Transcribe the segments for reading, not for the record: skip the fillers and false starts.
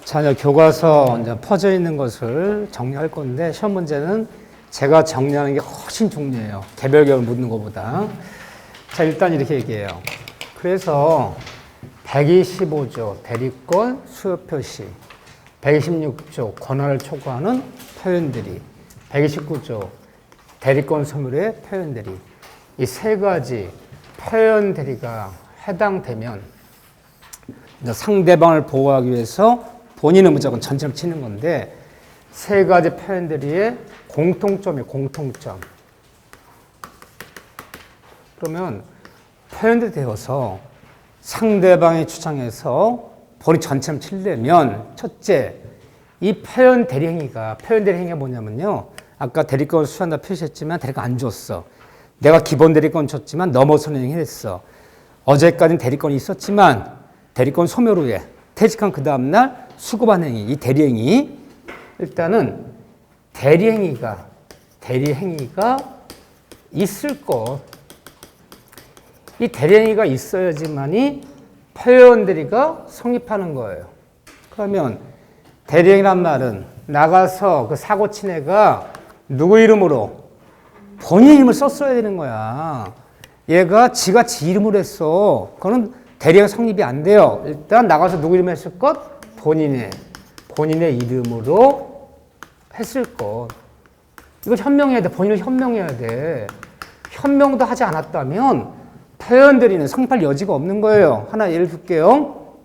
자, 이제 교과서 이제 퍼져 있는 것을 정리할 건데, 시험 문제는 제가 정리하는 게 훨씬 중요해요. 개별개별 묻는 것보다. 자, 일단 이렇게 얘기해요. 그래서 125조 대리권 수요 표시, 126조 권한을 촉구하는 표현들이, 129조 대리권 소멸의 표현들이, 이 세 가지 표현 대리가 해당되면 상대방을 보호하기 위해서 본인은 무조건 전체를 치는 건데, 세 가지 표현들의 공통점이에요. 공통점. 그러면 표현들이 되어서 상대방의 주장에서 본인 전체를 치려면, 첫째, 이 표현 대리행위가 뭐냐면요, 아까 대리권을 수여한다 표시했지만 대리권 안 줬어. 내가 기본 대리권 줬지만 넘어서는 행위를 했어. 어제까지는 대리권이 있었지만 대리권 소멸 후에 퇴직한 그 다음날 수급한 행위, 이 대리행위. 일단은 대리행위가 있을 것. 이 대리행위가 있어야지만이 표현 대리가 성립하는 거예요. 그러면 대리행위란 말은 나가서 그 사고 친 애가 누구 이름으로? 본인 이름을 썼어야 되는 거야. 얘가 지가 지 이름으로 했어. 그거는 대리행위 성립이 안 돼요. 일단 나가서 누구 이름으로 했을 것? 본인의 이름으로 했을 것. 이거 현명해야 돼. 본인을 현명해야 돼. 현명도 하지 않았다면 표현 대리는 성립할 여지가 없는 거예요. 하나 예를 들게요.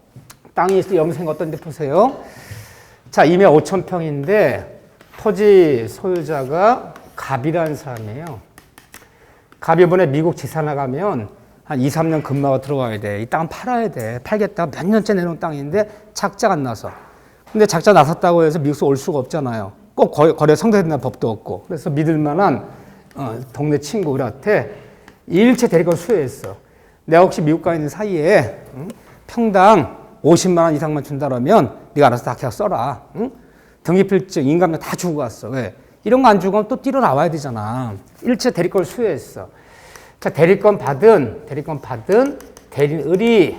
땅이 있어 영생 어떤 데 보세요. 자, 임야 5,000평인데 토지 소유자가 갑이라는 사람이에요. 갑이 이번에 미국 지사 나가면 한 2, 3년 근무하고 들어가야 돼. 이 땅은 팔아야 돼. 팔겠다. 몇 년째 내놓은 땅인데 작자가 안 나서. 근데 작자 나섰다고 해서 미국에서 올 수가 없잖아요. 꼭 거래 성사된다는 법도 없고. 그래서 믿을 만한 동네 친구 우리한테 일체 대리권 수여했어. 내가 혹시 미국 가 있는 사이에 평당 50만 원 이상만 준다라면 네가 알아서 다 계약 써라. 등기필증, 인감료 다 주고 갔어. 왜? 이런 거 안 주고 또 뛰러 나와야 되잖아. 일체 대리권을 수여했어. 자, 대리권 받은 대리인의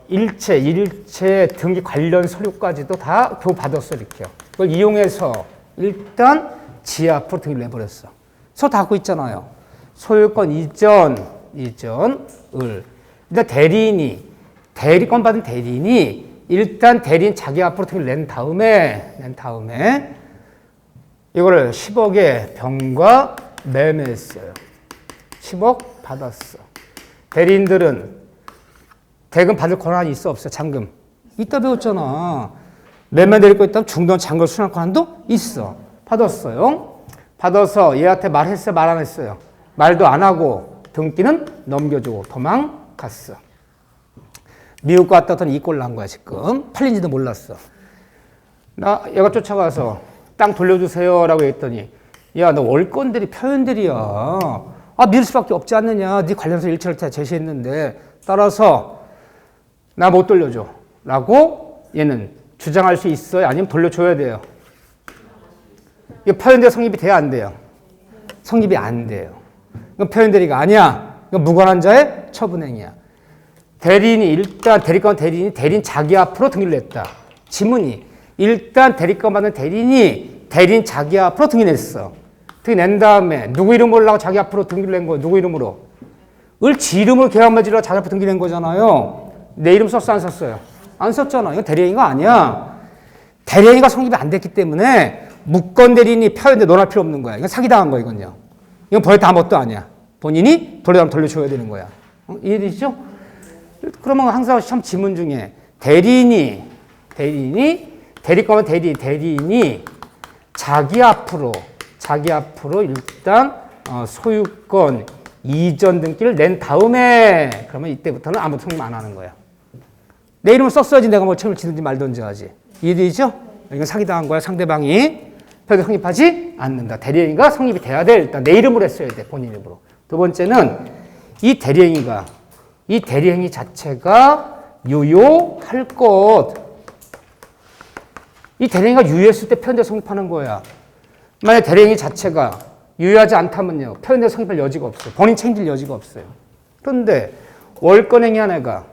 일체 등기 관련 서류까지도 다 교부받았어, 이렇게요. 그걸 이용해서 일단 지 앞으로 등기를 내버렸어. 서 다 갖고 있잖아요. 소유권 이전을. 일단 대리권 받은 대리인이 일단 대리인 자기 앞으로 등기를 낸 다음에 이거를 10억에 병과 매매했어요. 10억 받았어. 대리인들은 대금 받을 권한이 있어 없어? 잔금. 이따 배웠잖아. 매매 대리권 있다면 중도원 잔금 수납 권한도 있어. 받았어요. 받아서 얘한테 말했어요? 말 안 했어요? 말도 안 하고 등기는 넘겨주고 도망갔어. 미국 갔다 왔더니 이 꼴 난 거야, 지금. 팔린지도 몰랐어. 얘가 쫓아가서 땅 돌려주세요 라고 했더니, 야, 너 월권들이 표현들이야. 믿을 수밖에 없지 않느냐. 네 관련해서 일체를 다 제시했는데. 따라서 나 못 돌려줘 라고 얘는 주장할 수 있어요? 아니면 돌려줘야 돼요? 이거 표현대리 성립이 돼야 안 돼요? 성립이 안 돼요. 이건 표현대리가 아니야. 이건 무관한 자의 처분행위야. 대리인이 일단 대리인 자기 앞으로 등기를 냈다. 지문이 일단 대리권 받는 대리인이 대리인 자기 앞으로 등기 냈어. 등기 낸 다음에 누구 이름으로 하려고 자기 앞으로 등기를 낸 거예요? 누구 이름으로? 지 이름으로 계약 맺으려고 자기 앞으로 등기 낸 거잖아요. 내 이름 썼어 안 썼어요? 안 썼잖아. 이건 대리행위가 아니야. 대리행위가 성립이 안 됐기 때문에 무권 대리인이 표현대 논할 필요 없는 거야. 이건 사기당한 거야, 이건요. 이건 벌에 다 뭣도 아니야. 본인이 돌려줘야 되는 거야. 이해되시죠? 그러면 항상 시험 지문 중에 대리인이 자기 앞으로 일단 소유권 이전 등기를 낸 다음에, 그러면 이때부터는 아무 성립 안 하는 거야. 내 이름을 썼어야지 내가 뭐 책임을 지든지 말든지 하지. 이해되죠? 이건 사기당한 거야. 상대방이 표현 성립하지 않는다. 대리행위가 성립이 돼야 돼. 일단 내 이름으로 했어야 돼. 본인 이름으로. 두 번째는 이 대리행위 자체가 유효할 것. 이 대리행위가 유효했을 때 표현대 성립하는 거야. 만약 대리행위 자체가 유효하지 않다면요, 표현대 성립할 여지가 없어요. 본인 책임질 여지가 없어요. 그런데 월권행위 한 애가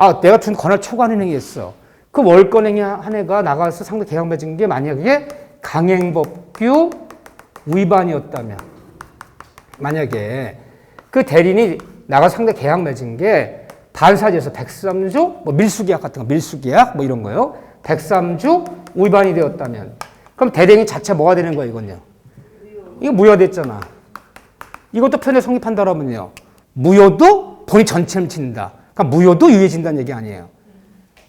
아, 내가 준 권한을 초과하는 행위였어. 그 월권행위 한 해가 나가서 상대 계약 맺은 게 만약에 강행법규 위반이었다면, 만약에 그 대리인이 나가서 상대 계약 맺은 게 반사지에서 103조, 뭐 밀수계약 같은 거, 밀수계약 뭐 이런 거요. 103조 위반이 되었다면, 그럼 대리인 자체 뭐가 되는 거야, 이건요? 이거 무효됐잖아. 이것도 편에 성립한다라면요. 무효도 본인 전체를 친다. 그러니까 무효도 유예진다는 얘기 아니에요.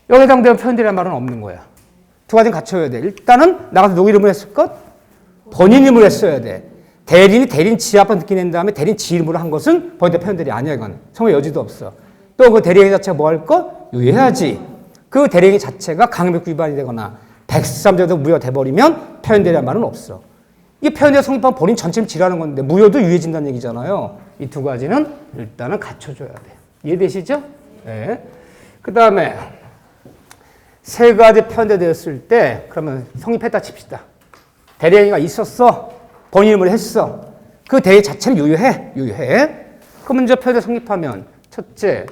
여기에 해당되는 표현들이란 말은 없는 거야. 두 가지는 갖춰야 돼. 일단은 나가서 누구 이름으로 했을 것? 본인 이름으로 했어야 돼. 대리인이 대리인 지 앞에 느끼는 다음에 대리인 지 이름으로 한 것은 본인의 표현들이 아니야. 이건 성의 여지도 없어. 또 그 대리인 자체가 뭐 할 것? 유예해야지. 그 대리인 자체가 강행법 위반이 되거나 103조도 무효가 돼버리면 표현들이란 말은 없어. 이게 표현의 성립하면 본인 전체를 지라는 건데 무효도 유예진다는 얘기잖아요. 이 두 가지는 일단은 갖춰줘야 돼. 이해되시죠? 네. 그 다음에 세 가지 표현되었을 때 그러면 성립했다 칩시다. 대리행위가 있었어. 본인 이름으로 했어. 그 대리 자체는 유효해. 그 문제 표현에 성립하면 첫째,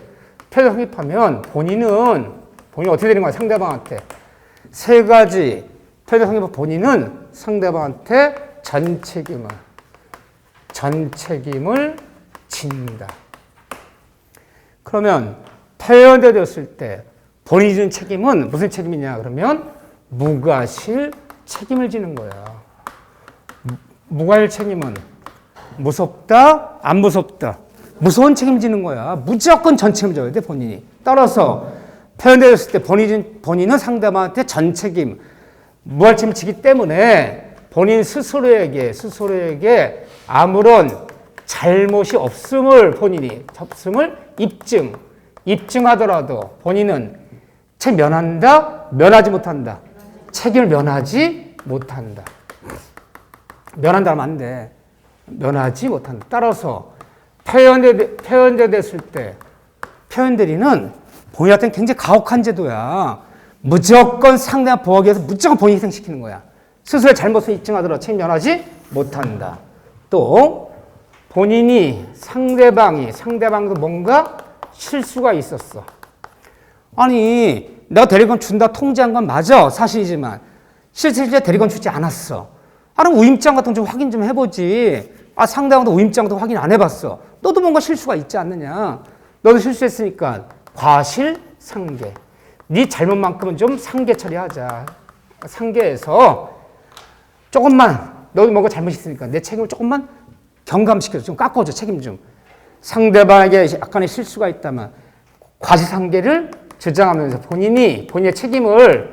표현에 성립하면 본인이 어떻게 되는 거야? 상대방한테. 세 가지 표현에 성립하면 본인은 상대방한테 전 책임을 진다. 그러면 표현되었을 때 본인이 지는 책임은 무슨 책임이냐? 그러면 무과실 책임을 지는 거야. 무과실 책임은 무섭다, 안 무섭다. 무서운 책임 지는 거야. 무조건 전 책임을 져야 돼, 본인이. 따라서 표현되었을 때 본인은 상대방한테 전 책임, 무할 책임을 지기 때문에 본인 스스로에게 아무런 잘못이 없음을 입증하더라도 본인은 면한다, 면하지 못한다. 책임을 면하지 못한다. 면한다 하면 안 돼. 면하지 못한다. 따라서 표현됐을 때 표현대리는 본인한테는 굉장히 가혹한 제도야. 무조건 상대방 보호하기 위해서 무조건 본인이 희생시키는 거야. 스스로의 잘못을 입증하더라도 책임 면하지 못한다. 또 본인이 상대방도 뭔가 실수가 있었어. 아니 내가 대리권 준다 통지한 건 맞아. 사실이지만 실제 대리권 주지 않았어. 그럼 우임장 같은 거 좀 확인 좀 해보지. 상대방도 우임장도 확인 안 해봤어. 너도 뭔가 실수가 있지 않느냐. 너도 실수했으니까 과실상계. 네 잘못만큼은 좀 상계 처리하자. 상계에서 조금만 너도 뭔가 잘못이 있으니까 내 책임을 조금만 경감시켜줘. 좀 깎아줘. 책임 좀. 상대방에게 약간의 실수가 있다면 과실상계를 주장하면서 본인의 책임을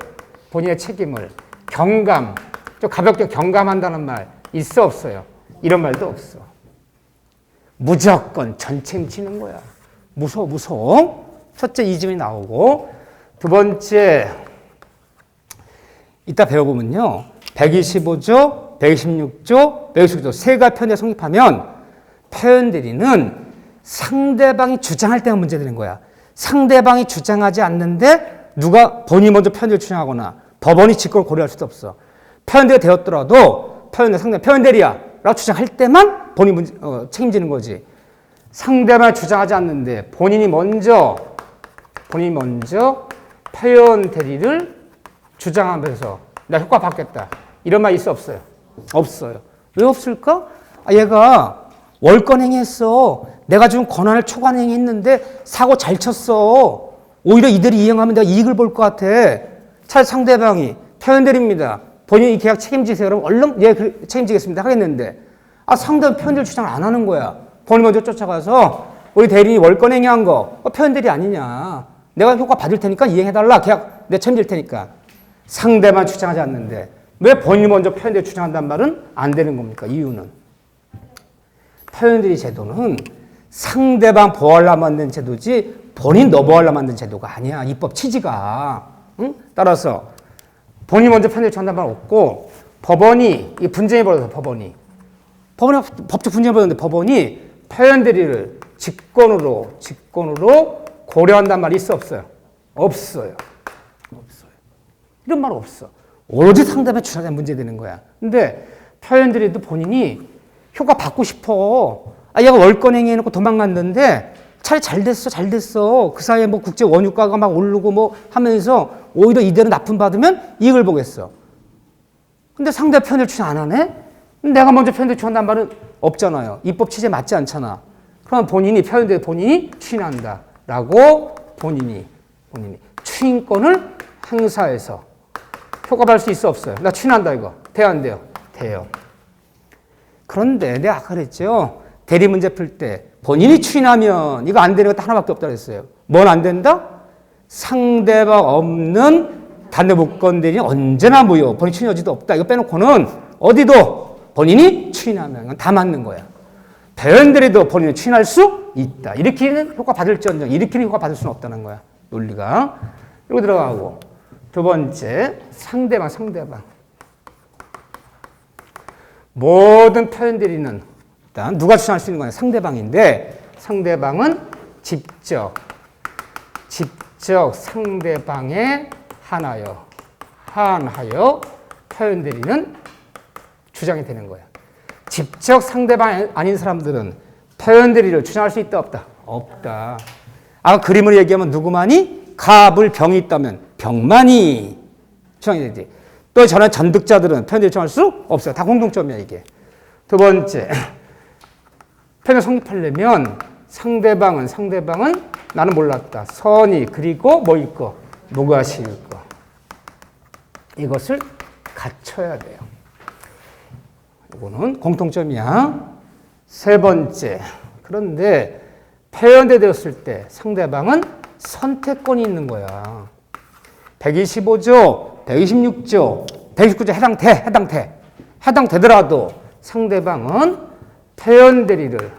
좀 가볍게 경감한다는 말 있어 없어요? 이런 말도 없어. 무조건 전 책임지는 거야. 무서워. 첫째 이 점이 나오고 두 번째 이따 배워보면요. 125조, 126조, 126조 세 가지 표현에 성립하면 표현대리는 상대방이 주장할 때가 문제되는 거야. 상대방이 주장하지 않는데 본인이 먼저 표현대리를 주장하거나 법원이 직권을 고려할 수도 없어. 표현대리가 되었더라도 표현대리야 라고 주장할 때만 본인이 책임지는 거지. 상대방이 주장하지 않는데 본인이 먼저 표현대리를 주장하면서 나 효과 받겠다. 이런 말 있어 없어요? 없어요. 왜 없을까? 얘가 월권행위 했어. 내가 준 권한을 초과행위 했는데 사고 잘 쳤어. 오히려 이들이 이행하면 내가 이익을 볼 것 같아. 차라리 상대방이 표현대리입니다. 본인이 이 계약 책임지세요. 그럼 얼른 책임지겠습니다. 하겠는데 상대방 표현대리 주장을 안 하는 거야. 본인 먼저 쫓아가서 우리 대리인이 월권행위 한 거 표현대리 아니냐. 내가 효과 받을 테니까 이행해달라. 계약 내 책임질 테니까. 상대만 주장하지 않는데 왜 본인이 먼저 표현대리 주장한다는 말은 안 되는 겁니까? 이유는 표현대리 제도는 상대방 보호하려고 만든 제도지 본인 너 보호하려고 만든 제도가 아니야. 입법 취지가. 응? 따라서 본인이 먼저 표현대리 주장한다는 말 없고 법원이 분쟁이 벌어서 법원이 법적 분쟁이 벌어졌는데 법원이 표현대리를 직권으로 고려한다는 말이 있어 없어요? 없어요. 이런 말 없어. 오로지 상대방의 주장에 문제되는 거야. 근데 표현대리도 본인이 효과 받고 싶어. 얘가 월권행위 해놓고 도망갔는데 차라리 잘 됐어, 잘 됐어. 그 사이에 뭐 국제 원유가가 막 오르고 뭐 하면서 오히려 이대로 납품 받으면 이익을 보겠어. 근데 상대 편을 추진 안 하네? 내가 먼저 편을 추진한다는 말은 없잖아요. 입법 취지에 맞지 않잖아. 그럼 본인이 표현대로 본인이 추진한다. 라고 본인이 추진권을 행사해서 효과받을 수 있어 없어요? 나 추진한다 이거. 돼요 안 돼요? 돼요. 그런데 내가 아까 그랬죠. 대리 문제 풀 때 본인이 추진하면 이거 안 되는 것도 하나밖에 없다고 했어요. 뭔 안 된다? 상대방 없는 단대 무권 대리는 언제나 무효. 본인 추진 여지도 없다. 이거 빼놓고는 어디도 본인이 추진하면 이건 다 맞는 거야. 배원 대리도 본인이 추진할 수 있다. 일으키는 효과 받을지언정 일으키는 효과 받을 수는 없다는 거야. 논리가. 이거 들어가고 두 번째 상대방. 모든 표현 대리는 일단 누가 추진할 수 있는 거냐? 상대방인데 상대방은 직접 상대방에 한하여 표현 대리는 주장이 되는 거야. 직접 상대방 아닌 사람들은 표현 대리를 주장할 수 있다 없다? 없다. 아까 그림을 얘기하면 누구만이? 갑을 병이 있다면 병만이 주장이 되지. 또 저는 전득자들은 표현 대리 주장할 수 없어요. 다 공통점이야 이게. 두 번째, 표현을 성립하려면 상대방은 나는 몰랐다. 선이 그리고 뭐일 거? 무과시일 거. 이것을 갖춰야 돼요. 이거는 공통점이야. 세 번째, 그런데 표현대 되었을 때 상대방은 선택권이 있는 거야. 125조, 126조, 129조 해당되더라도 상대방은 표현 대리를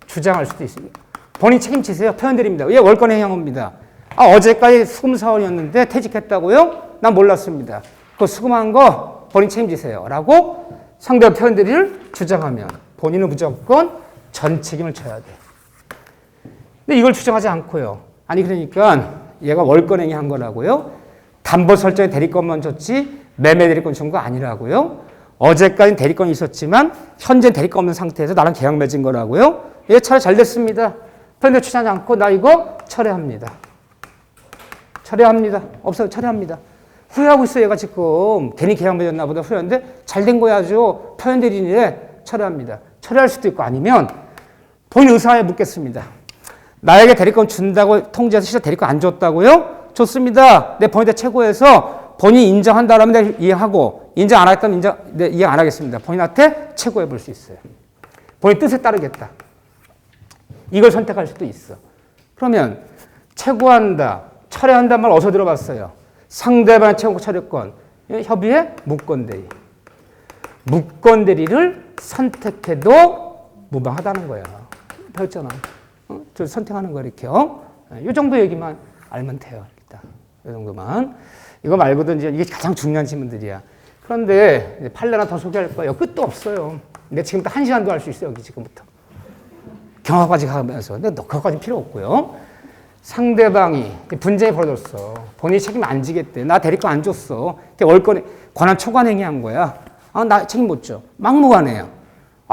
주장할 수도 있습니다. 본인 책임지세요. 표현 대리입니다. 예, 월권 행위입니다. 어제까지 수금 사원이었는데 퇴직했다고요? 난 몰랐습니다. 그 수금한 거 본인 책임지세요. 라고 상대 표현 대리를 주장하면 본인은 무조건 전 책임을 져야 돼. 근데 이걸 주장하지 않고요. 아니 그러니까 얘가 월권 행위한 거라고요? 담보 설정에 대리권만 줬지 매매 대리권 준 거 아니라고요? 어제까지는 대리권이 있었지만 현재 대리권 없는 상태에서 나랑 계약 맺은 거라고요? 얘 차례 잘 됐습니다. 표현대 취하지 않고 나 이거 철회합니다. 없어요. 철회합니다. 후회하고 있어 얘가 지금. 괜히 계약 맺었나 보다 후회하는데 잘 된 거야 아주. 표현 대리인에 철회합니다. 철회할 수도 있고 아니면 본인 의사에 묻겠습니다. 나에게 대리권 준다고 통지해서 실제 대리권 안 줬다고요? 좋습니다. 내 본인한테 최고해서 본인이 인정한다라면 내가 이해하고 인정 안 하겠다면 이해 안 하겠습니다. 본인한테 최고해 볼 수 있어요. 본인 뜻에 따르겠다. 이걸 선택할 수도 있어. 그러면 최고한다, 철회한다는 말 어디서 들어봤어요? 상대방의 최고 철회권, 협의의 무권대리. 무권대리를 선택해도 무방하다는 거야. 배웠잖아. 저 선택하는 거 이렇게요. 이 정도 얘기만 알면 돼요. 일단 이 정도만. 이거 말고도 이제 이게 가장 중요한 질문들이야. 그런데 판례나 더 소개할 거예요. 끝도 없어요. 근데 지금부터 1시간도 할 수 있어요. 여기 지금부터. 경화까지 가면서. 근데 그것까지는 필요 없고요. 상대방이 분쟁이 벌어졌어. 본인이 책임 안 지겠대. 나 대리권 안 줬어. 월권에 권한 초과행위한 거야. 나 책임 못 져. 막무가내야.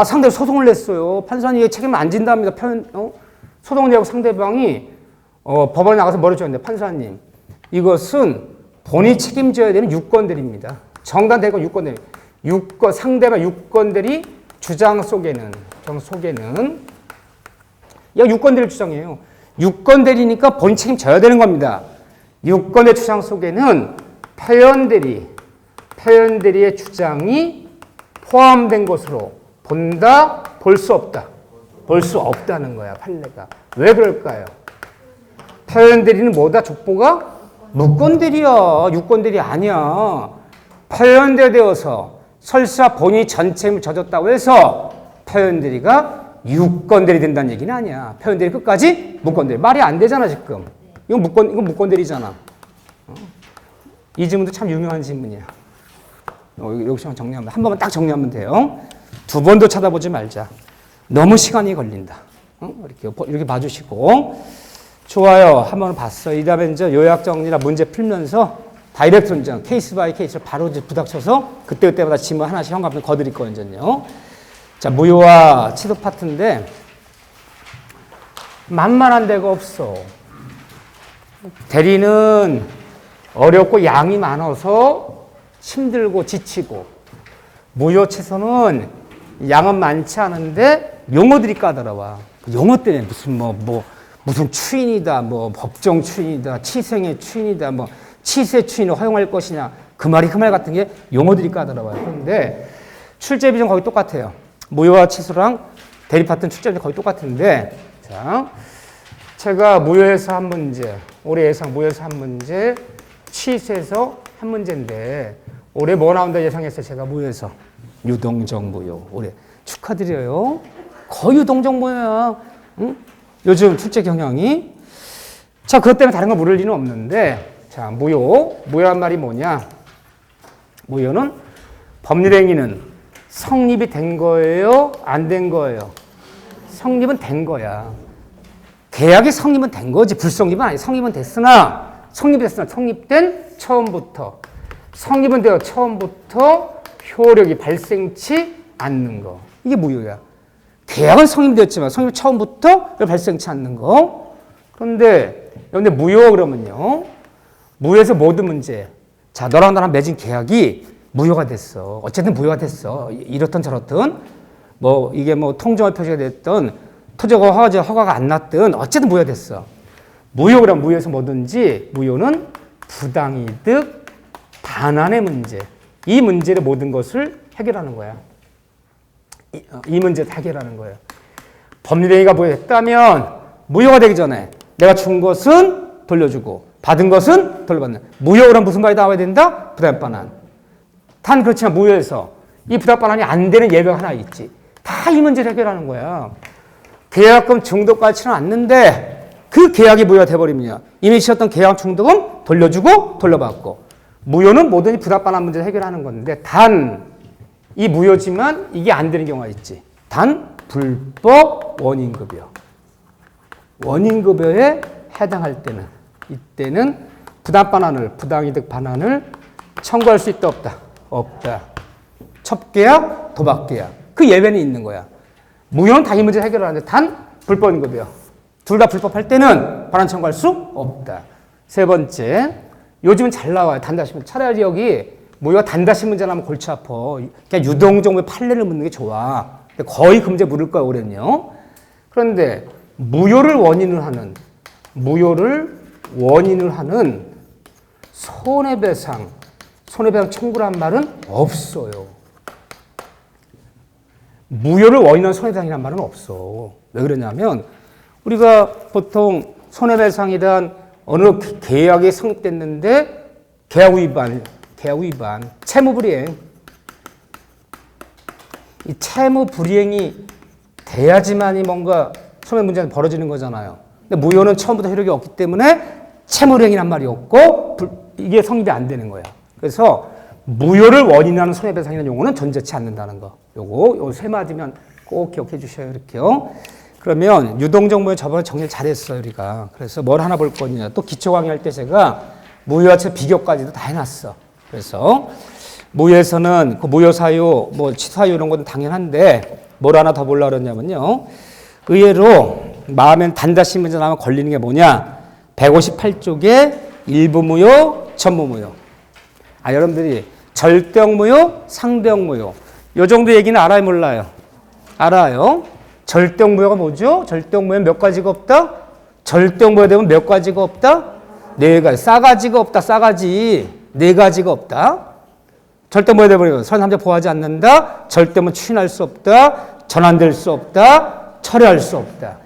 상대가 소송을 냈어요. 판사님 책임 안 진답니다. 소송을 내고 상대방이 법원에 나가서 뭐를 줬는데 판사님 이것은 본인이 책임져야 되는 유권대리입니다. 정당 대리권 유권대리. 상대방 유권대리 주장 속에는 유권대리 주장이에요. 유권대리니까 본인 책임져야 되는 겁니다. 유권의 주장 속에는 표현대리의 주장이 포함된 것으로 본다, 볼 수 없다. 볼 수 없다는 거야, 판례가. 왜 그럴까요? 표현대리는 뭐다, 족보가? 무권대리야. 유권대리 아니야. 표현대되어서 설사 본인이 전체임을 져줬다고 해서 표현대리가 유권대리 된다는 얘기는 아니야. 표현대리 끝까지 무권대리. 말이 안 되잖아, 지금. 이건 무권대리잖아. 이 질문도 참 유명한 질문이야. 여기서 정리하면, 한 번만 딱 정리하면 돼요. 두 번도 쳐다보지 말자. 너무 시간이 걸린다. 이렇게 봐주시고. 좋아요. 한번 봤어. 이 다음에 이제 요약 정리나 문제 풀면서 다이렉트 선정, 케이스 바이 케이스를 바로 이제 부닥쳐서 그때마다 질문 하나씩 현관에 거드릴 거예요, 이제요. 자, 무효와 취소 파트인데, 만만한 데가 없어. 대리는 어렵고 양이 많아서 힘들고 지치고, 무효치서는 양은 많지 않은데 용어들이 까다로워. 용어 때문에 무슨 추인이다, 법정 추인이다, 치생의 추인이다, 치세 추인을 허용할 것이냐, 그 말 같은 게 용어들이 까다로워요. 그런데 출제 비중 거의 똑같아요. 무효와 치수랑 대리 파트는 출제 비중 거의 똑같은데, 자, 제가 무효에서 한 문제, 올해 예상 무효에서 한 문제, 치수에서 한 문제인데, 올해 뭐 나온다 예상했어요? 제가 무효에서 유동적 무효. 올해 축하드려요. 거의 유동적 무효야. 응? 요즘 출제 경향이. 자, 그것 때문에 다른 거 물을 리는 없는데, 자, 무효란 말이 뭐냐? 무효는 법률행위는 성립이 된 거예요? 안 된 거예요? 성립은 된 거야. 계약이 성립은 된 거지. 불성립은 아니. 성립은 됐으나, 성립된 처음부터. 성립은 되어 처음부터 효력이 발생치 않는 거. 이게 무효야. 계약은 성립되었지만 성립 처음부터 발생치 않는 거. 그런데 무효 그러면요. 무효에서 모든 문제. 자, 너랑 나랑 맺은 계약이 무효가 됐어. 어쨌든 무효가 됐어. 이렇든 저렇든. 이게 통정화 표시가 됐든 토지가 허가가 안 났든 어쨌든 무효가 됐어. 무효 그럼 무효에서 뭐든지 무효는 부당이득 반환의 문제. 이 문제를 모든 것을 해결하는 거야. 이 문제를 해결하는 거예요. 법률행위가 무효했다면 무효가 되기 전에 내가 준 것은 돌려주고 받은 것은 돌려받는. 무효란 무슨 말이 나와야 된다? 부당반환. 단 그렇지만 무효에서 이 부당반환이 안 되는 예외가 하나 있지. 다 이 문제를 해결하는 거야. 계약금 중독받지는 않는데 그 계약이 무효가 돼버리면 이미 치렀던 계약 중독은 돌려주고 돌려받고. 무효는 모든 부당반환 문제를 해결하는 건데 단 이 무효지만 이게 안 되는 경우가 있지. 단 불법 원인급여. 원인급여에 해당할 때는 이때는 부당이득 반환을 청구할 수 있다 없다? 없다. 첩계약, 도박계약. 그 예외는 있는 거야. 무효는 다 이 문제 해결하는데 단 불법 원인급여. 둘 다 불법할 때는 반환 청구할 수 없다. 세 번째, 요즘은 잘 나와요. 단다시. 차라리 여기 무효가 단다시 문제 나면 골치 아파. 그냥 유동적으로 판례를 묻는 게 좋아. 거의 금제 물을 거야, 올해는요. 그런데 무효를 원인을 하는 손해배상 청구란 말은 없어요. 무효를 원인한 손해배상이란 말은 없어. 왜 그러냐면 우리가 보통 손해배상에 대한 어느 계약이 성립됐는데 계약 위반, 채무불이행. 이 채무불이행이 돼야지만이 뭔가 손해 문제는 벌어지는 거잖아요. 근데 무효는 처음부터 효력이 없기 때문에 채무불이행이란 말이 없고 이게 성립이 안 되는 거야. 그래서 무효를 원인하는 손해배상이라는 용어는 존재치 않는다는 거. 요거 세 마디면 꼭 기억해 주셔요. 이렇게요. 그러면 유동적 무효 저번에 정리를 잘했어요, 우리가. 그래서 뭘 하나 볼 거냐. 또 기초 강의할 때 제가 무효와 채 비교까지도 다 해놨어. 그래서 무효에서는 그 무효 사유, 치사유 이런 건 당연한데 뭘 하나 더 보려고 그러냐면요. 의외로 마음엔 단다시 문제 나면 걸리는 게 뭐냐. 158쪽에 일부 무효, 전부 무효. 여러분들이 절대적 무효, 상대적 무효. 요 정도 얘기는 알아요, 몰라요? 알아요. 절대적 무효가 뭐죠? 절대적 무효는 몇 가지가 없다? 절대적 무효 되면 몇 가지가 없다? 네 가지. 싸가지가 없다, 싸가지. 네 가지가 없다. 절대 무효 되버리면 선삼자 보호하지 않는다. 절대 추인할 수 없다. 전환될 수 없다. 철회할 수 없다.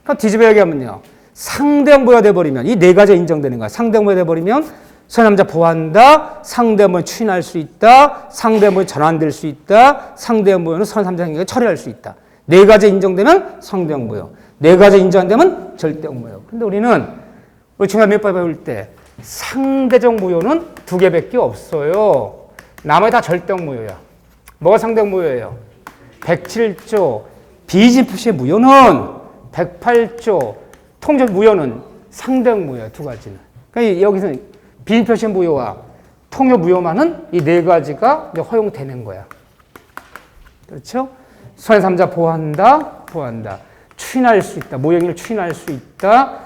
그럼 뒤집어 얘기하면요. 상대적 무효가 돼버리면 이 네 가지가 인정되는 거야. 상대적 무효가 돼버리면 선삼자 보호한다. 상대적 무효 추인할 수 있다. 상대적 무효 전환될 수 있다. 상대적 무효는 선삼자에게 처리할 수 있다. 네 가지 인정되면 상대적 무효. 네 가지 인정 안 되면 절대적 무효. 근데 우리 중간 몇 번 배울 때 상대적 무효는 두 개밖에 없어요. 나머지 다 절대적 무효야. 뭐가 상대적 무효예요? 107조 비진표시의 무효는 108조 통적 무효는 상대적 무효야. 두 가지는. 그러니까 여기서 비진표시의 무효와 통역 무효만은 이 네 가지가 허용되는 거야. 그렇죠? 손해삼자 보호한다. 추인할 수 있다. 모형을 추인할 수 있다.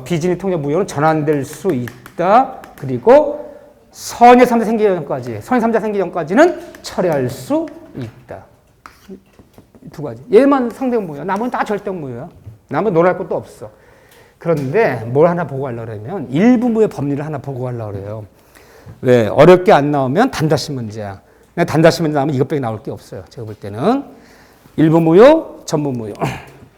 비진리 통제 무효는 전환될 수 있다. 그리고 선의 3자 생기기 전까지는 철회할 수 있다. 두 가지. 얘만 상대형 무효야. 나머지는 다 절대형 무효야. 나머지 놀랄 것도 없어. 그런데 뭘 하나 보고 하려고 그러면 일부 무효 법리를 하나 보고 하려고 그래요. 왜? 어렵게 안 나오면 단다시 문제야. 단다시 문제 나오면 이것밖에 나올 게 없어요. 제가 볼 때는. 일부 무효, 전부 무효.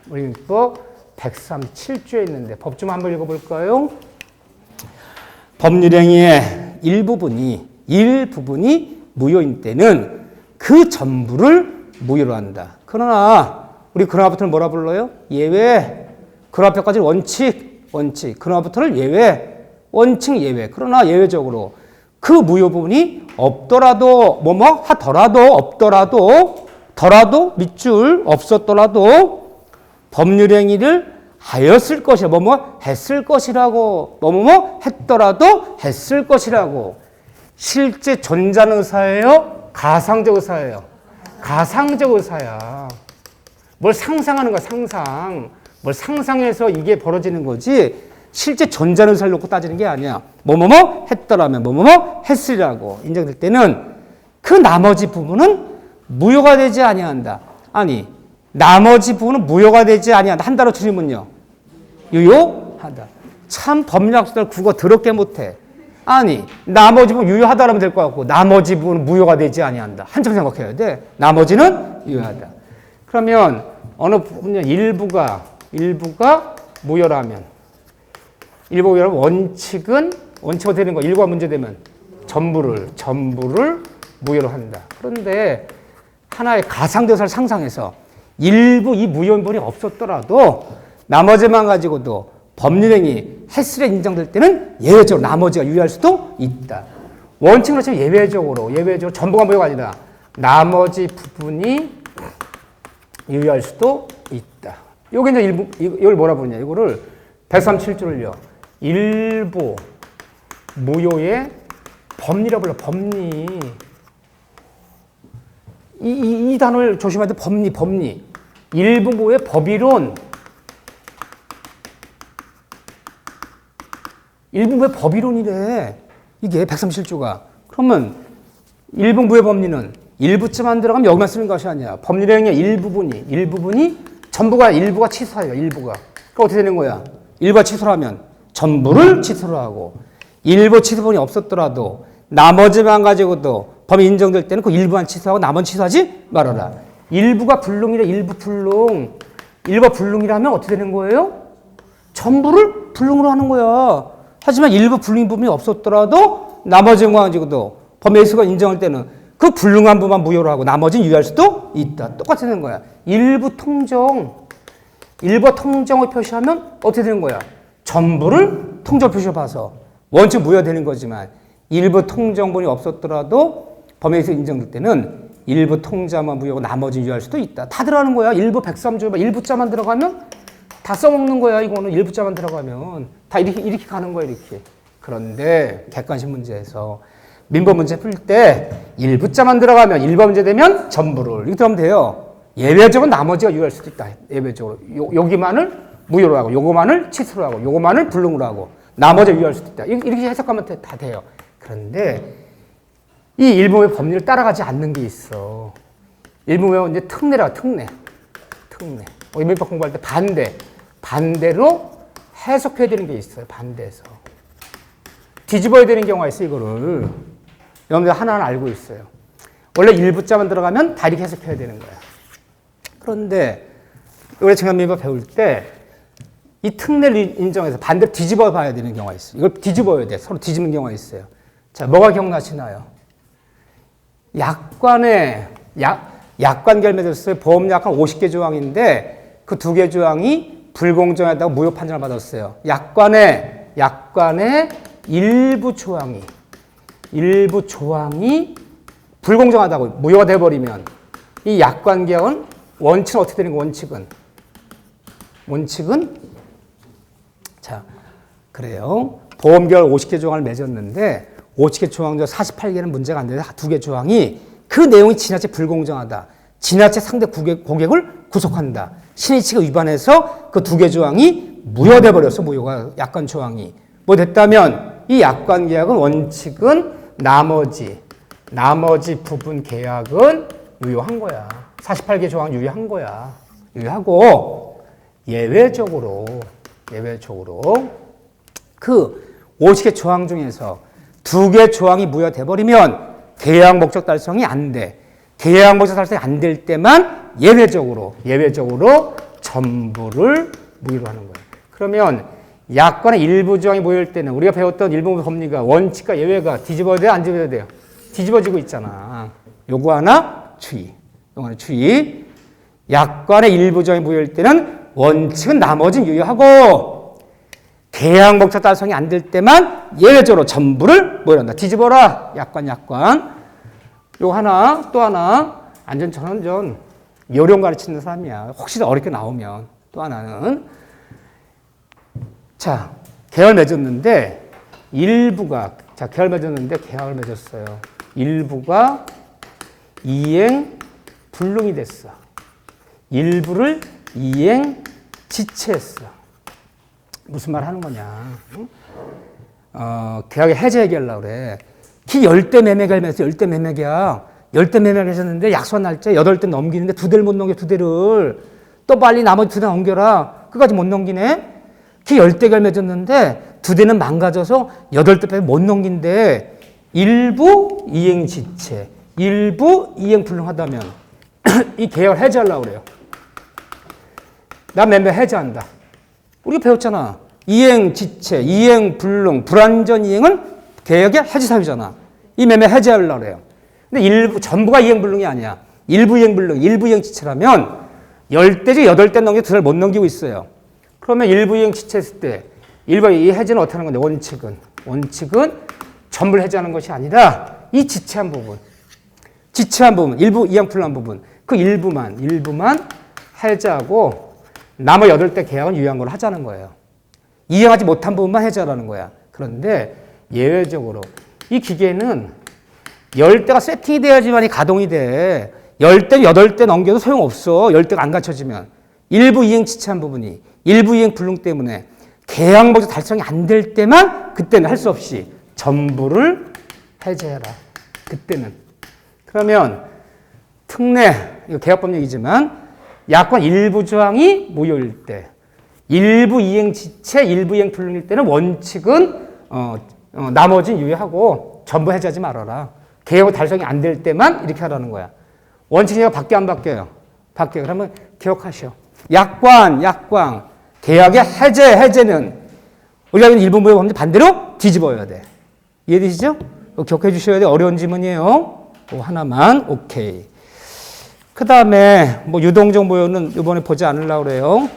우리 민법 137조에 있는데 법 좀 한번 읽어볼까요? 법률행위의 일부분이 무효인 때는 그 전부를 무효로 한다. 그러나 우리 그러나부터는 뭐라 불러요? 예외. 그 앞에까지는 원칙. 그러나부터는 예외. 원칙 예외. 그러나 예외적으로 그 무효 부분이 없더라도 더라도 밑줄 없었더라도 법률행위를 하였을 것이라 했을 것이라고 했더라도 했을 것이라고. 실제 존재하는 의사예요? 가상적 의사예요? 가상적 의사야. 뭘 상상하는 거야, 상상. 뭘 상상해서 이게 벌어지는 거지 실제 존재하는 의사를 놓고 따지는 게 아니야. 했더라면 했으리라고 인정될 때는 그 나머지 부분은 무효가 되지 아니한다. 아니, 나머지 부분은 무효가 되지 아니한다. 한 단어 줄이면요. 유효하다. 참 법률학자들 국어 더럽게 못해. 아니, 나머지 부분 유효하다라면 될 것 같고 나머지 부분은 무효가 되지 아니한다. 한참 생각해야 돼. 나머지는 유효하다. 그러면 어느 부분이 일부가 무효라면 원칙은 어떻게 되는 거야? 일부가 문제되면 전부를 무효로 한다. 그런데 하나의 가상대사를 상상해서 일부 이 무효인본이 없었더라도 나머지만 가지고도 법률행위 햇슬에 인정될 때는 예외적으로 나머지가 유효할 수도 있다. 원칙으로 치면 예외적으로 전부가 무효가 아니라 나머지 부분이 유효할 수도 있다. 요게 이제 이걸 뭐라 부르냐? 이거를 137조를요. 일부 무효의 법리라고 불러. 법리. 이 단어를 조심해야 돼. 법리. 일부 무효의 법이론. 일부 무효의 법이론이래. 이게 137조가. 그러면 일부 무효의 법리는 일부쯤만 들어가면 여기만 쓰는 것이 아니야. 법률행위의 일부분이 전부가 일부가 취소해요. 일부가. 그럼 어떻게 되는 거야? 일부가 취소하면 전부를 취소를 하고 일부 취소분이 없었더라도 나머지만 가지고도 범위 인정될 때는 그 일부만 취소하고 나머지 취소하지 말아라. 일부가 불능이래. 일부 불능. 일부가 불능이라면 어떻게 되는 거예요? 전부를 불능으로 하는 거야. 하지만 일부 불능 부분이 없었더라도 나머지만 가지고도 범위 수가 인정할 때는 그 불능한 부분만 무효로 하고 나머지는 유효할 수도 있다. 똑같이 되는 거야. 일부 통정을 표시하면 어떻게 되는 거야? 전부를 통정 표시로 봐서 원칙 무효되는 거지만 일부 통정분이 없었더라도 범위에서 인정될 때는 일부 통자만 무효고 나머지 유효할 수도 있다. 다 들어가는 거야. 일부 103조 일부자만 들어가면 다 써먹는 거야. 이거는 일부자만 들어가면 다 이렇게 가는 거야. 이렇게. 그런데 객관식 문제에서 민법 문제 풀 때 일부자만 들어가면 일부 문제 되면 전부를 이렇게 들어가면 돼요. 예외적으로 나머지가 유효할 수도 있다. 예외적으로 여기만을 무효로 하고 요거만을 취소로 하고 요거만을 불능으로 하고 나머지가 유효할 수도 있다. 이렇게 해석하면 다 돼요. 그런데 이 일부의 법리를 따라가지 않는 게 있어. 일부의 이제 특례라 특례. 민법 공부할 때 반대로 해석해야 되는 게 있어요. 반대해서 뒤집어야 되는 경우가 있어요. 이거를 여러분들 하나는 알고 있어요. 원래 일부자만 들어가면 다 이렇게 해석해야 되는 거야. 그런데 우리 정연민법 배울 때 이 특례를 인정해서 반대로 뒤집어 봐야 되는 경우가 있어요. 이걸 뒤집어야 돼. 서로 뒤집는 경우가 있어요. 자, 뭐가 기억나시나요? 약관 결매됐어요. 보험약관 50개 조항인데 그 2개 조항이 불공정하다고 무효 판정을 받았어요. 약관의 일부 조항이 불공정하다고 무효가 돼버리면 이 약관 개헌 원칙은 어떻게 되는 거예요? 원칙은 자 그래요. 보험결 50개 조항을 맺었는데 50개 조항 중 48개는 문제가 안 되는데 2개 조항이 그 내용이 지나쳐 불공정하다. 지나쳐 상대 고객을 구속한다. 신의치가 위반해서 그 두 개 조항이 무효돼 버렸어. 무효가 약관 조항이. 뭐 됐다면 이 약관 계약은 원칙은 나머지 부분 계약은 유효한 거야. 48개 조항 유효한 거야. 유효하고 예외적으로 그 50개 조항 중에서 두 개 조항이 무효돼 버리면 계약 목적 달성이 안 돼. 계약 목적 달성이 안 될 때만 예외적으로 전부를 무효로 하는 거야. 그러면 약관의 일부 조항이 모일 때는 우리가 배웠던 일부 법리가 원칙과 예외가 뒤집어야 돼요? 안 뒤집어야 돼요? 뒤집어지고 있잖아. 요거 하나 주의. 요거 하나 주의. 약관의 일부 조항이 모일 때는 원칙은 나머지는 유효하고 계약 목적 달성이 안 될 때만 예외적으로 전부를 모여한다. 뒤집어라. 약관. 요거 하나 또 하나 안전천안전 요령 가르치는 사람이야. 혹시 어렵게 나오면 또 하나는 자, 계약을 맺었는데 계약을 맺었어요. 일부가 이행 불능이 됐어. 일부를 이행 지체했어. 무슨 말 하는 거냐? 계약의 해제 얘기하려고 그래. 열대 매매 계약에서 열대 매매 계약. 열대 매매를 하셨는데 약속한 날짜 8대 넘기는데 2대를 못 넘겨 2대를. 또 빨리 나머지 2대 넘겨라. 끝까지 못 넘기네. 열대 계약을 맺었는데 2대는 망가져서 8대까지 못 넘긴데 일부 이행 지체, 일부 이행 불능하다면 이 계약을 해제하려고 그래요. 나 매매 해제한다. 우리가 배웠잖아. 이행 지체, 이행 불능, 불완전 이행은 계약의 해지 사유잖아. 이 매매 해제하려고 그래요. 근데 전부가 이행 불능이 아니야. 일부 이행 불능, 일부 이행 지체라면 10대 중 8대 넘겨 2대를 못 넘기고 있어요. 그러면 일부 이행 지체했을 때 일부 이 해제는 어떻게 하는 건데 원칙은 전부를 해제하는 것이 아니라 이 지체한 부분, 일부 이행 불능한 부분, 그 일부만 해제하고 나머지 8대 계약은 유효한 걸 하자는 거예요. 이행하지 못한 부분만 해제하라는 거야. 그런데 예외적으로 이 기계는 10대가 세팅이 돼야지만이 가동이 돼. 10대, 8대 넘겨도 소용없어. 10대가 안 갖춰지면. 일부 이행 지체한 부분이 일부 이행 불능 때문에 계약 목적 달성이 안 될 때만 그때는 할 수 없이 전부를 해제해라. 그때는. 그러면 특례, 이거 계약법령이지만 약관 일부 조항이 무효일 때, 일부 이행 지체, 일부 이행 불능일 때는 원칙은 나머지는 유효하고 전부 해제하지 말아라. 계약 달성이 안 될 때만 이렇게 하라는 거야. 원칙이 바뀌어 안 바뀌어요? 바뀌어요. 그러면 기억하시오. 약관. 계약의 해제는 우리가 일부 무효 법률 반대로 뒤집어야 돼. 이해되시죠? 기억해 주셔야 돼. 어려운 지문이에요. 하나만. 오케이. 그 다음에 유동적 무효는 이번에 보지 않으려고 그래요.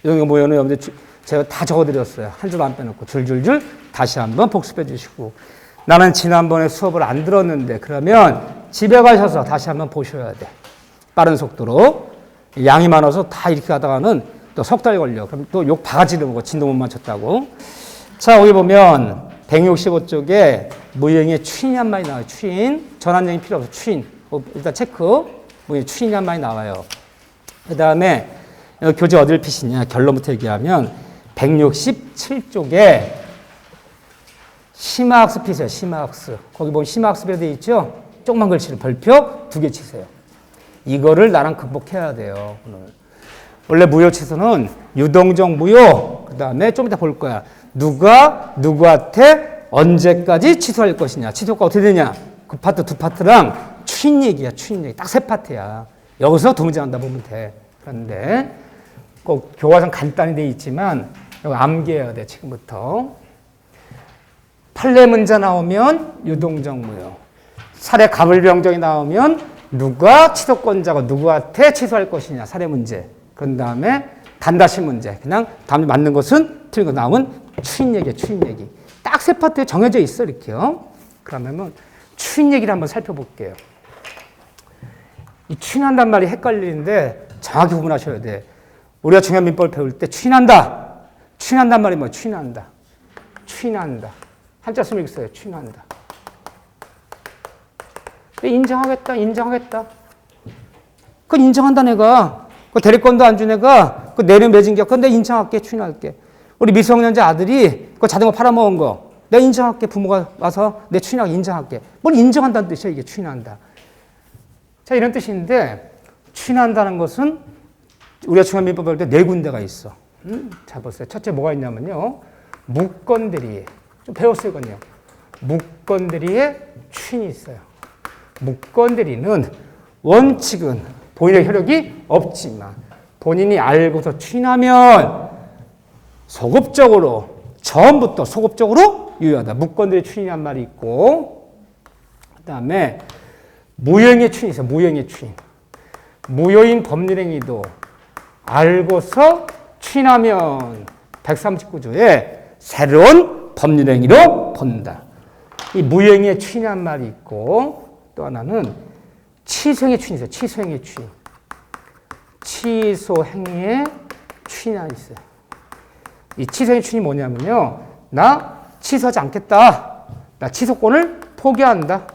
유동적 무효는 여러분들 제가 다 적어드렸어요. 한 줄 안 빼놓고 줄줄줄 다시 한번 복습해 주시고. 나는 지난번에 수업을 안 들었는데 그러면 집에 가셔서 다시 한번 보셔야 돼. 빠른 속도로. 양이 많아서 다 이렇게 가다가는 또 석 달 걸려. 그럼 또 욕 바가지를 먹어. 진도 못 맞췄다고. 자, 여기 보면 165쪽에 무효행의 추인이 한 마디 나와요. 추인. 전환형이 필요 없어. 추인. 일단 체크. 무효행 추인이 한 마디 나와요. 그 다음에 교재 어딜 피시냐. 결론부터 얘기하면 167쪽에 심화학습 피세요. 심화학습. 거기 보면 심화학습이라고 되어 있죠? 조그만 글씨로 별표 2개 치세요. 이거를 나랑 극복해야 돼요. 오늘. 원래 무효 취소는 유동적 무효. 그 다음에 좀 이따 볼 거야. 누가 누구한테 언제까지 취소할 것이냐. 취소가 어떻게 되냐. 그 파트 두 파트랑 추인 얘기야. 추인 얘기. 딱 세 파트야. 여기서 두 문제 한다 보면 돼. 그런데 꼭 교과서는 간단히 돼 있지만 이거 암기해야 돼. 지금부터. 판례 문제 나오면 유동적 무효. 사례 가불병정이 나오면 누가 취소권자고 누구한테 취소할 것이냐. 사례 문제. 그런 다음에 단다시 문제. 그냥 다음에 맞는 것은 틀린 거 나오면 추인 얘기야. 추인 얘기. 딱 세 파트에 정해져 있어. 이렇게요. 그러면 추인 얘기를 한번 살펴볼게요. 이 추인한단 말이 헷갈리는데 정확히 구분하셔야 돼. 우리가 중요한 민법을 배울 때 추인한다. 추인한단 말이 뭐야? 추인한다. 추인한다. 한자 쓰면 있어요. 추인한다. 인정하겠다. 그건 인정한다 내가. 그 대리권도 안 준 애가 그 내년 매진 계약, 그건 내가 인정할게, 추인할게. 우리 미성년자 아들이 그 자전거 팔아먹은 거, 내가 인정할게. 부모가 와서 내 추인하게 인정할게. 뭘 인정한다는 뜻이야, 이게 추인한다. 자, 이런 뜻인데, 추인한다는 것은 우리가 중요민법 볼 때 네 군데가 있어. 자, 보세요. 첫째 뭐가 있냐면요. 무건대리. 좀 배웠어요, 이건요. 무건대리에 추인이 있어요. 무건대리는 원칙은 본인의 효력이 없지만 본인이 알고서 추인하면 소급적으로, 처음부터 소급적으로 유효하다. 무건대리 추인이란 말이 있고, 그 다음에 무효행위 추인이 있어요. 무효행위 추인. 무효인 법률행위도 알고서 추인하면 139조에 새로운 법률행위로 본다. 이 무효행위의 추인이란 말이 있고, 또 하나는 취소행위 추인이 있어요. 취소행위 추인. 취소행위의 추인이 있어요. 이 취소행위 추인이 뭐냐면요. 나 취소하지 않겠다. 나 취소권을 포기한다.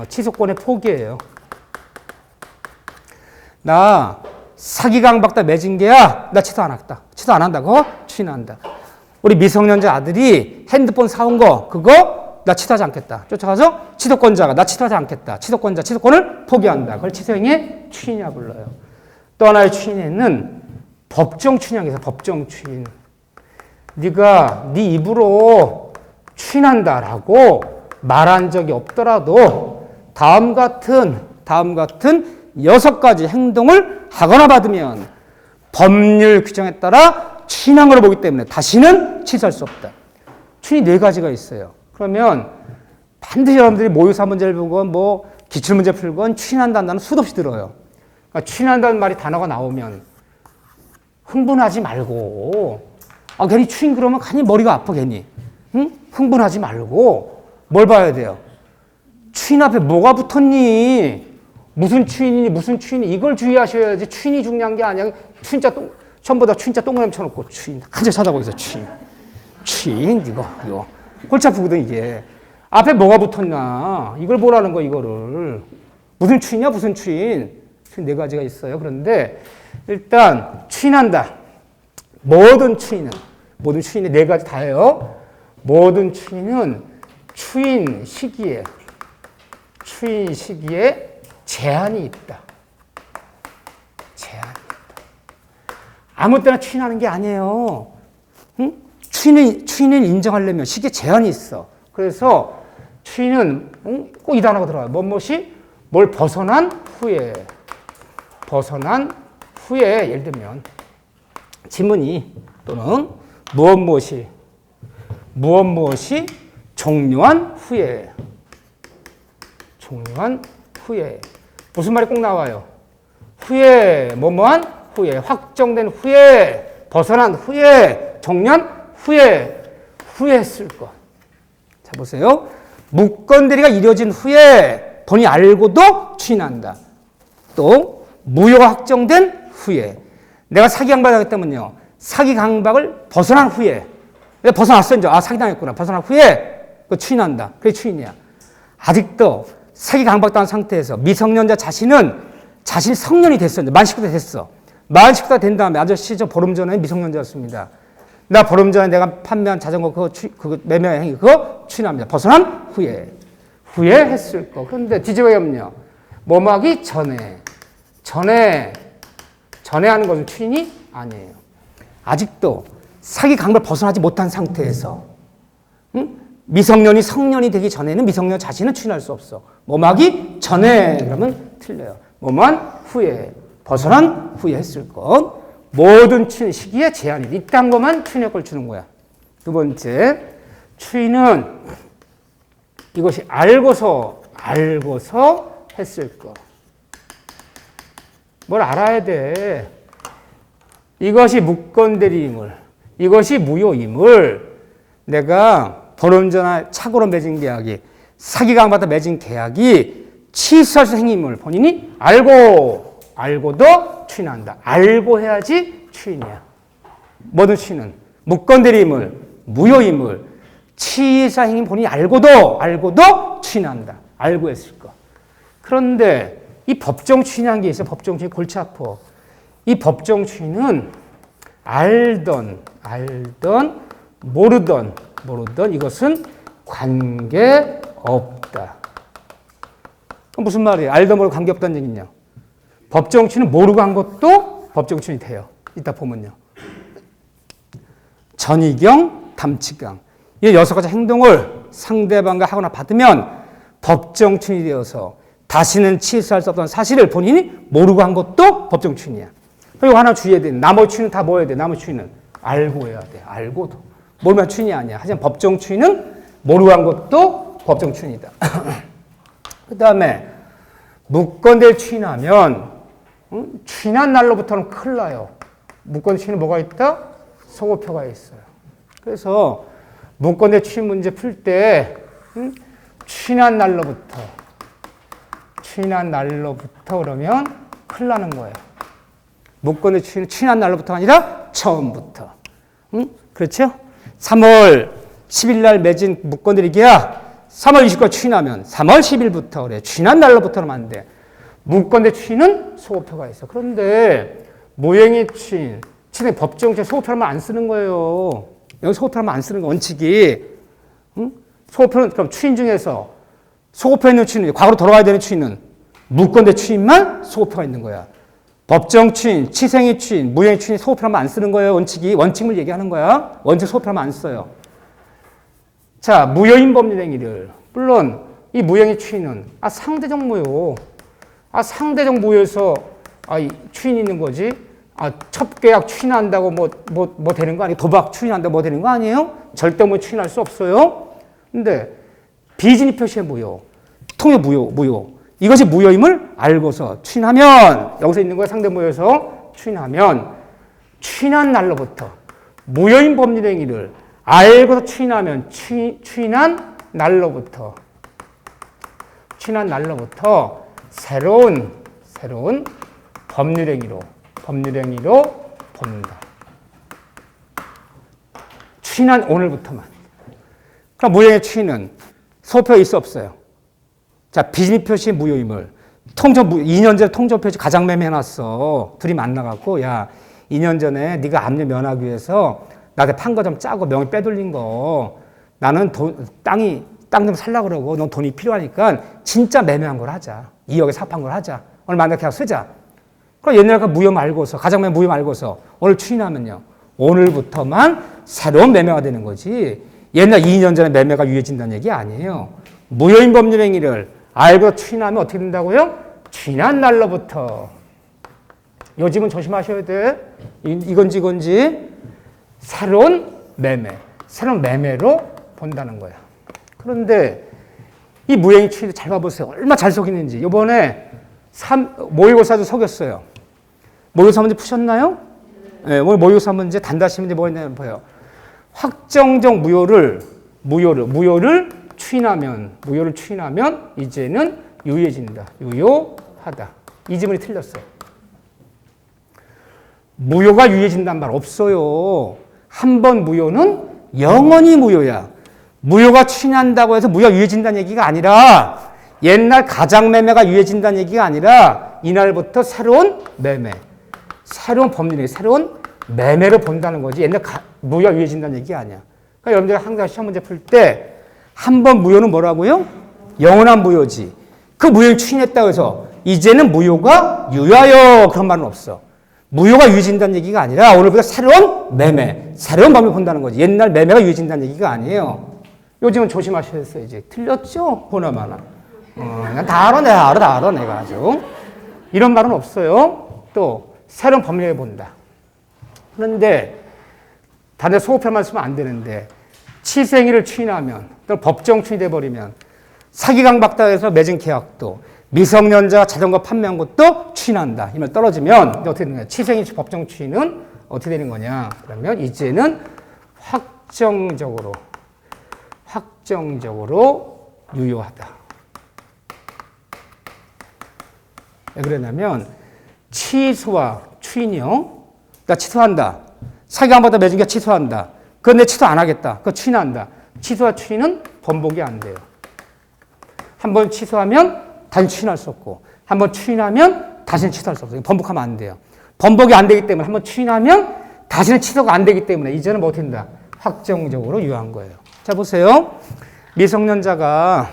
취소권의 포기예요. 나 사기 강박다 매진 계약 나 취소 안 하겠다. 취소 안 한다고 추인한다. 우리 미성년자 아들이 핸드폰 사온 거 그거 나 취소하지 않겠다. 쫓아가서 취소권자가 나 취소하지 않겠다. 취소권자 취소권을 포기한다. 그걸 취소행위의 추인이라 불러요. 또 하나의 추인에는 법정 추인이 있어요. 법정 추인. 네가 네 입으로 추인한다라고 말한 적이 없더라도 다음 같은 6가지 행동을 하거나 받으면 법률 규정에 따라 추인한 걸 보기 때문에 다시는 취소할 수 없다. 추인이 4가지가 있어요. 그러면 반드시 여러분들이 모의고사 문제를 보건 뭐 기출문제 풀건 추인한다는 단어 수도 없이 들어요. 그러니까 추인한다는 말이 단어가 나오면 흥분하지 말고 괜히 추인 그러면 괜히 머리가 아파 괜히. 응? 흥분하지 말고 뭘 봐야 돼요? 추인 앞에 뭐가 붙었니? 무슨 추인이니 무슨 추인이 이걸 주의하셔야지 추인이 중요한 게 아니야. 추인자 전부 다 추인자 동그라미 쳐놓고 추인 한자 쳐다보고 있어. 추인 이거 골치 아프거든 이게. 앞에 뭐가 붙었나 이걸 보라는 거. 이거를 무슨 추인이야 무슨 추인. 추인 4가지가 있어요. 그런데 일단 추인한다. 모든 추인의 4가지 다예요. 모든 추인은 추인 시기에 제한이 있다. 제한이 있다. 아무 때나 추인하는 게 아니에요. 응? 추인을 인정하려면 시기에 제한이 있어. 그래서 추인은 꼭 이 단어가 들어가요. 뭘 벗어난 후에. 예를 들면 지문이 또는 무엇이 종료한 후에. 무슨 말이 꼭 나와요? 후에, 뭐뭐한 후에, 확정된 후에, 벗어난 후에, 종료한 후에 했을 것. 자, 보세요. 무건대리가 이루어진 후에 본인이 알고도 추인한다. 또, 무효가 확정된 후에. 내가 사기 강박하겠다면요. 사기 강박을 벗어난 후에. 내가 벗어났어, 이제. 사기당했구나. 벗어난 후에 그 추인한다. 그게 추인이야. 아직도 사기 강박당한 상태에서 미성년자 자신이 성년이 됐어. 만 19세 됐어. 만 19세 된 다음에 아저씨 저 보름 전에 미성년자였습니다. 나 보름 전에 내가 판매한 자전거 그거 매매 행위 그거 추인합니다. 벗어난 후에 했을 거. 그런데 뒤집어보면요. 뭐하기 전에 하는 것은 추인이 아니에요. 아직도 사기 강박을 벗어나지 못한 상태에서 미성년이 성년이 되기 전에는 미성년 자신은 추인할 수 없어. 뭐하기 전에 그러면 틀려요. 뭐만 후에 벗어난 후에 했을 것. 모든 추인 시기에 제한이 이딴 것만 추인 효과를 주는 거야. 두 번째, 추인은 이것이 알고서 했을 것. 뭘 알아야 돼. 이것이 무건대리임을, 이것이 무효임을 내가 보름 전에 착오로 맺은 계약이 사기 강박다 맺은 계약이 취소할 수 행위임을 본인이 알고도 추인한다. 알고 해야지 추인이야. 모든 추인은 무건대리임을, 무효임을 취소 행위 본인이 알고도 추인한다. 알고 했을 거. 그런데 이 법정 추인이라는 게 있어요. 법정 추인 골치 아파. 이 법정 추인은 알던, 모르던 이것은 관계없다. 무슨 말이에요? 알던 모르던 관계없다는 얘기냐? 법정 추인은 모르고 한 것도 법정 추인이 돼요. 이따 보면요. 전이경, 담치강. 이 6가지 행동을 상대방과 하거나 받으면 법정 추인이 되어서 다시는 취소할 수 없던 사실을 본인이 모르고 한 것도 법정 추인이야. 그리고 하나 주의해야 돼. 나머지 추인은 다 뭐 해야 돼? 나머지 추인은 알고 해야 돼. 알고도. 모르면 추인이 아니야. 하지만 법정 추인은 모르고 한 것도 법정 추인이다. 그 다음에 무건대를 추인하면 추인한 날로부터는 큰일 나요. 무건대 추인은 뭐가 있다? 소고표가 있어요. 그래서 무건대 추인 문제 풀 때 추인한 날로부터 그러면 큰일 나는 거예요. 무건대 추인은 추인한 날로부터가 아니라 처음부터. 그렇죠? 3월 10일 날 맺은 무건대리기야 3월 29일 추인하면 3월 10일부터 그래. 추인한 날로부터는 안 돼. 무건대 추인은 소고표가 있어. 그런데 모형의 추인, 법정 추인 소고표라면 안 쓰는 거예요. 여기 소고표라면 안 쓰는 거 원칙이. 소고표는 그럼 추인 중에서 소고표에 있는 추인은 과거로 돌아가야 되는 추인은 무건대 추인만 소고표가 있는 거야. 법정 추인, 치생의 추인, 무형의 추인 소고표라면 안 쓰는 거예요. 원칙이. 원칙을 얘기하는 거야. 원칙 소고표라면 안 써요. 자, 무효인 법률 행위를. 물론 이 무형의 추인은 상대적 무효. 상대적 무효에서 추인이 있는 거지. 첩계약 추인한다고 뭐 되는 거 아니에요? 도박 추인한다고 뭐 되는 거 아니에요? 절대 뭐 추인할 수 없어요. 근데 비진입 표시의 무효, 통의 무효. 이것이 무효임을 알고서 추인하면, 여기서 있는 거야. 상대 무효에서 추인하면 추인한 날로부터 무효인 법률 행위를 알고서 추인하면 추인한 날로부터 새로운 법률 행위로 본다. 추인한 오늘부터만. 그럼 무효의 추인은 소표에 있어 없어요? 자, 비진입 표시 무효임을 2년 전에 통정 표시 가장 매매해놨어. 둘이 만나갖고 야 2년 전에 네가 압류 면하기 위해서 나한테 판 거 좀 짜고 명의 빼돌린 거 나는 땅 좀 살려고 그러고 넌 돈이 필요하니까 진짜 매매한 걸 하자. 2억에 사업한 걸 하자. 오늘 만나 계약 쓰자. 그럼 옛날 그 무효 말고서 가장 매매 무효 말고서 오늘 추인하면요. 오늘부터만 새로운 매매가 되는 거지. 옛날 2년 전에 매매가 유예진다는 얘기 아니에요. 무효인 법률 행위를 알고 추인하면 어떻게 된다고요? 추인한 날로부터. 요즘은 조심하셔야 돼. 이건지 새로운 매매로 본다는 거야. 그런데 이 무효인 추인을 잘 봐보세요. 얼마나 잘 속이는지. 이번에 모의고사도 속였어요. 모의고사 문제 푸셨나요? 네, 오늘 모의고사 문제 단다시 문제 뭐였냐면 봐요. 확정적 무효를 추인하면 이제는 유효해진다. 유효하다. 이 지문이 틀렸어요. 무효가 유효해진다는 말 없어요. 한 번 무효는 영원히 무효야. 무효가 추인한다고 해서 무효가 유효해진다는 얘기가 아니라 옛날 가장매매가 유효해진다는 얘기가 아니라 이날부터 새로운 매매, 새로운 법률이 새로운 매매로 본다는 거지. 옛날 무효가 유효해진다는 얘기가 아니야. 그러니까 여러분들이 항상 시험 문제 풀 때 한 번 무효는 뭐라고요? 영원한 무효지. 그 무효를 추인했다고 해서 이제는 무효가 유효하여 그런 말은 없어. 무효가 유효해진다는 얘기가 아니라 오늘부터 새로운 매매, 새로운 법을 본다는 거지. 옛날 매매가 유효해진다는 얘기가 아니에요. 요즘은 조심하셔야지. 틀렸죠? 보나마나. 난 다 알아, 내가 아주. 이런 말은 없어요. 또 새로운 법률에 본다. 그런데 다른 소고표만 쓰면 안 되는데 치생의를 추인하면 또 법정 추인이 돼버리면 사기강박당해서 맺은 계약도 미성년자가 자전거 판매한 것도 추인한다. 이 말 떨어지면 어떻게 되는 거냐. 치생의 법정 추인은 어떻게 되는 거냐. 그러면 이제는 확정적으로 유효하다. 왜 그러냐면 취소와 추인이요. 나 취소한다. 사기강박당 맺은 게 취소한다. 그건 내 취소 안 하겠다. 그거 추인한다. 취소와 추인은 번복이 안 돼요. 한번 취소하면 다시 추인할 수 없고 한번 추인하면 다시는 취소할 수 없어요. 번복하면 안 돼요. 번복이 안 되기 때문에 한번 추인하면 다시는 취소가 안 되기 때문에 이제는 뭐 된다? 확정적으로 유효한 거예요. 자, 보세요. 미성년자가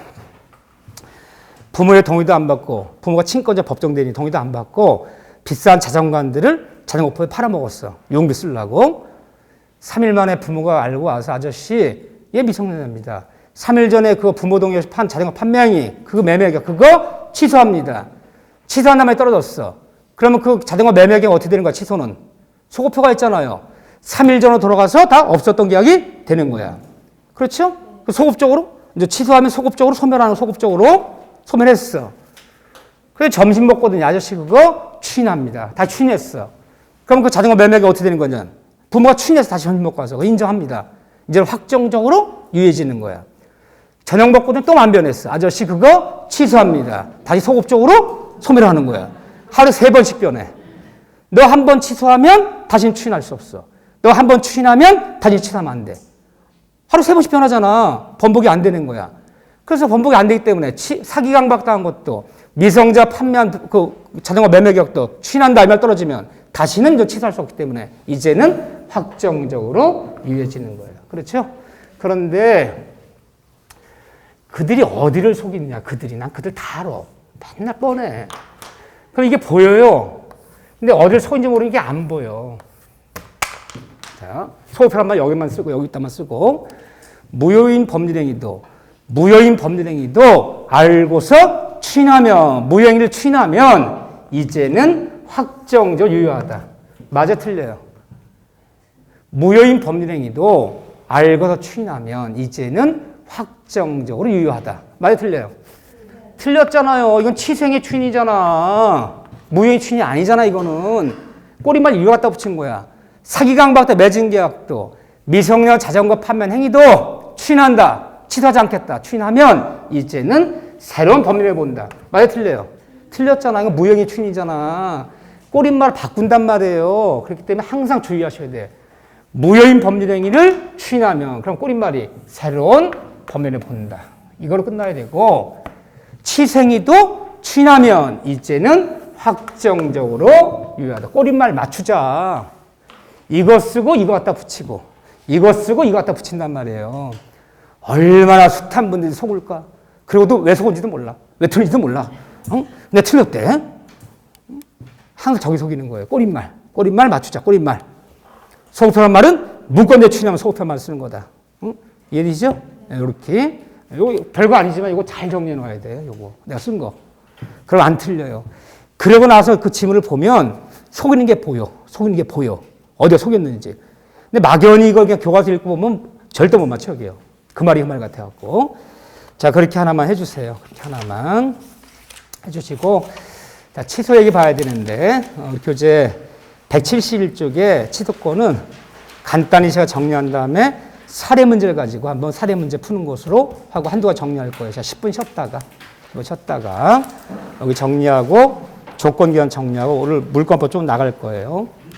부모의 동의도 안 받고 부모가 친권자 법정대리 동의도 안 받고 비싼 자전거들을 자전거포에 팔아먹었어. 용기 쓰려고. 3일 만에 부모가 알고 와서 아저씨 얘 미성년자입니다. 3일 전에 그 부모 동의해서 판 자전거 판매행위 그거 매매계약 그거 취소합니다. 취소한 다음에 떨어졌어. 그러면 그 자전거 매매계약 어떻게 되는 거야? 취소는. 소급표가 있잖아요. 3일 전으로 돌아가서 다 없었던 계약이 되는 거야. 그렇죠? 소급적으로 이제 취소하면 소급적으로 소멸하는 소급적으로 소멸했어. 그래서 점심 먹거든요. 아저씨 그거 추인합니다. 다 추인했어. 그럼 그 자전거 매매가 어떻게 되는 거냐? 부모가 추인해서 다시 점심 먹고 와서 인정합니다. 이제 확정적으로 유예지는 거야. 저녁 먹거든 또 안 변했어. 아저씨 그거 취소합니다. 다시 소급적으로 소멸하는 거야. 하루에 3번씩 변해. 너 한 번 취소하면 다시는 추인할 수 없어. 너 한 번 추인하면 다시 취소하면 안 돼. 하루 3번씩 변하잖아. 번복이 안 되는 거야. 그래서 번복이 안 되기 때문에 사기 강박당한 것도 미성자 판매한 그 자전거 매매 계약도 추인한 다음에 떨어지면 다시는 이제 취소할 수 없기 때문에 이제는 확정적으로 유예지는 거예요. 그렇죠? 그런데 그들이 어디를 속이느냐? 그들이 난 그들 다 알아. 맨날 뻔해. 그럼 이게 보여요. 근데 어디를 속인지 모르는 게 안 보여. 자, 소표란말 여기만 쓰고 여기다만 쓰고 무효인 법률행위도 알고서 추인하면 무효행위를 추인하면 이제는 확정적으로 유효하다. 맞아 틀려요? 무효인 법률행위도 알고서 추인하면 이제는 확정적으로 유효하다. 맞아 틀려요? 틀렸잖아요. 이건 치생의 추인이잖아. 무효인 추인이 아니잖아. 이거는 꼬리말 이유 갖다 붙인 거야. 사기강박도 매진계약도 미성년 자전거 판매 행위도 추인한다. 취소하지 않겠다. 추인하면 이제는 새로운 법률에 본다. 맞아 틀려요? 틀렸잖아. 이거 무효인 추인이잖아. 꼬리말 바꾼단 말이에요. 그렇기 때문에 항상 주의하셔야 돼. 무효인 법률행위를 추인하면 그럼 꼬리말이 새로운 법률에 본다. 이걸로 끝나야 되고 치생이도 추인하면 이제는 확정적으로 유효하다. 꼬리말 맞추자. 이거 쓰고 이거 갖다 붙이고 이거 쓰고 이거 갖다 붙인단 말이에요. 얼마나 숱한 분들이 속을까? 그리고도 왜 속은지도 몰라. 왜 틀린지도 몰라. 어? 내가 틀렸대. 항상 저기 속이는 거예요. 꼬리말 맞추자. 꼬리말. 소급표란 말은 문건대 추인하면 소급표만 쓰는 거다. 응? 이해되시죠? 이렇게. 이거 별거 아니지만 이거 잘 정리해 놓아야 돼. 이거 내가 쓴 거. 그럼 안 틀려요. 그러고 나서 그 지문을 보면 속이는 게 보여. 어디가 속였는지. 근데 막연히 이거 그냥 교과서 읽고 보면 절대 못 맞춰, 여기요. 그 말이 그 말 같아갖고. 자, 그렇게 하나만 해주세요. 그렇게 하나만 해주시고. 자, 취소 얘기 봐야 되는데, 교재 171쪽에 취소권은 간단히 제가 정리한 다음에 사례 문제를 가지고 한번 사례 문제 푸는 것으로 하고 한두 가지 정리할 거예요. 자, 10분 쉬었다가, 여기 정리하고, 조건기한 정리하고, 오늘 물권법 좀 나갈 거예요.